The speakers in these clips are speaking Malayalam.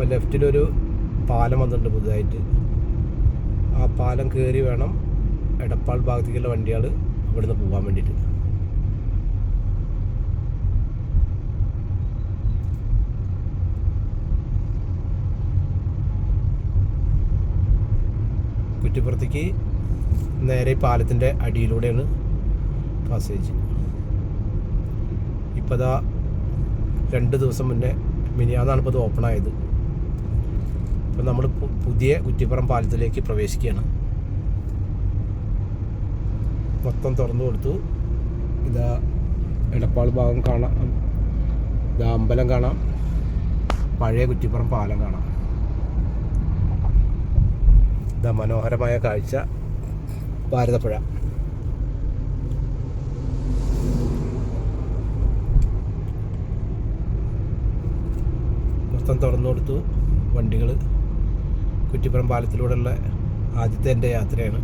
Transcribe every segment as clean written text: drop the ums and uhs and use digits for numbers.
അപ്പോൾ ലെഫ്റ്റിലൊരു പാലം വന്നിട്ടുണ്ട് പുതുതായിട്ട്. ആ പാലം കയറി വേണം എടപ്പാൾ ഭാഗത്തേക്കുള്ള വണ്ടികൾ ഇവിടുന്ന് പോകാൻ വേണ്ടിയിട്ട്. കുറ്റിപ്പുറത്തേക്ക് നേരെ പാലത്തിൻ്റെ അടിയിലൂടെയാണ് പാസേജ്. ഇപ്പോൾ അതാ 2 ദിവസം മുന്നേ മിനിയാന്നാണ് ഇപ്പോൾ ഇത് ഓപ്പൺ ആയത്. ഇപ്പം നമ്മൾ പുതിയ കുറ്റിപ്പുറം പാലത്തിലേക്ക് പ്രവേശിക്കുകയാണ്. മൊത്തം തുറന്നു കൊടുത്തു. ഇതാ എടപ്പാൾ ഭാഗം കാണാം, ഇതാ അമ്പലം കാണാം, പഴയ കുറ്റിപ്പുറം പാലം കാണാം. ഇതാ മനോഹരമായ കാഴ്ച ഭാരതപ്പുഴ. മൊത്തം തുറന്നു കൊടുത്തു. വണ്ടികൾ കുറ്റിപ്പുറം പാലത്തിലൂടെയുള്ള ആദ്യത്തെ എൻ്റെ യാത്രയാണ്.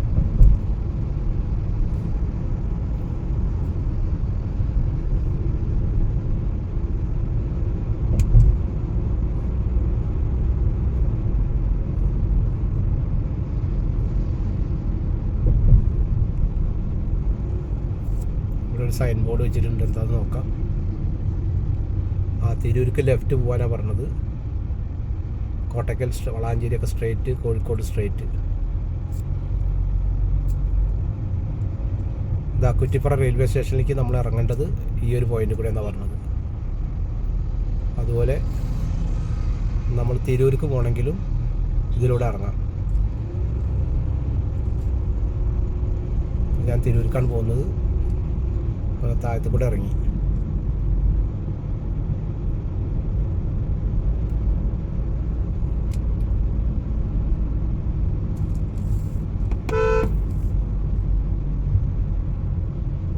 ഇവിടെ ഒരു സൈൻ ബോർഡ് വെച്ചിട്ടുണ്ട്, എന്താണെന്ന് നോക്കാം. തിരൂർക്ക് ലെഫ്റ്റ് പോകാനാണ് പറഞ്ഞത്. കോട്ടക്കൽ, വളാഞ്ചേരിയൊക്കെ സ്ട്രേറ്റ്, കോഴിക്കോട് സ്ട്രേറ്റ്. ഇതാ കുറ്റിപ്പുറം റെയിൽവേ സ്റ്റേഷനിലേക്ക് നമ്മൾ ഇറങ്ങേണ്ടത് ഈ ഒരു പോയിന്റ് കൂടെ എന്നാണ് പറഞ്ഞത്. അതുപോലെ നമ്മൾ തിരൂർക്ക് പോകണമെങ്കിലും ഇതിലൂടെ ഇറങ്ങാം. ഞാൻ തിരൂർക്കാണ് പോകുന്നത്. താഴത്ത് കൂടെ ഇറങ്ങി.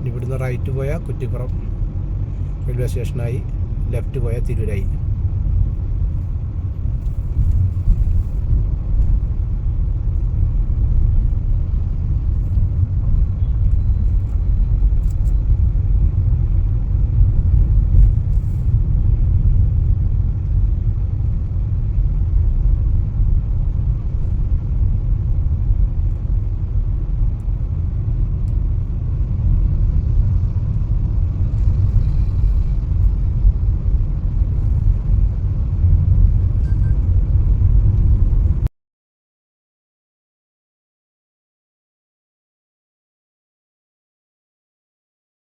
ഇവിടുന്ന് റൈറ്റ് പോയാൽ കുറ്റിപ്പുറം റെയിൽവേ സ്റ്റേഷനായി, ലെഫ്റ്റ് പോയാൽ തിരൂരായി.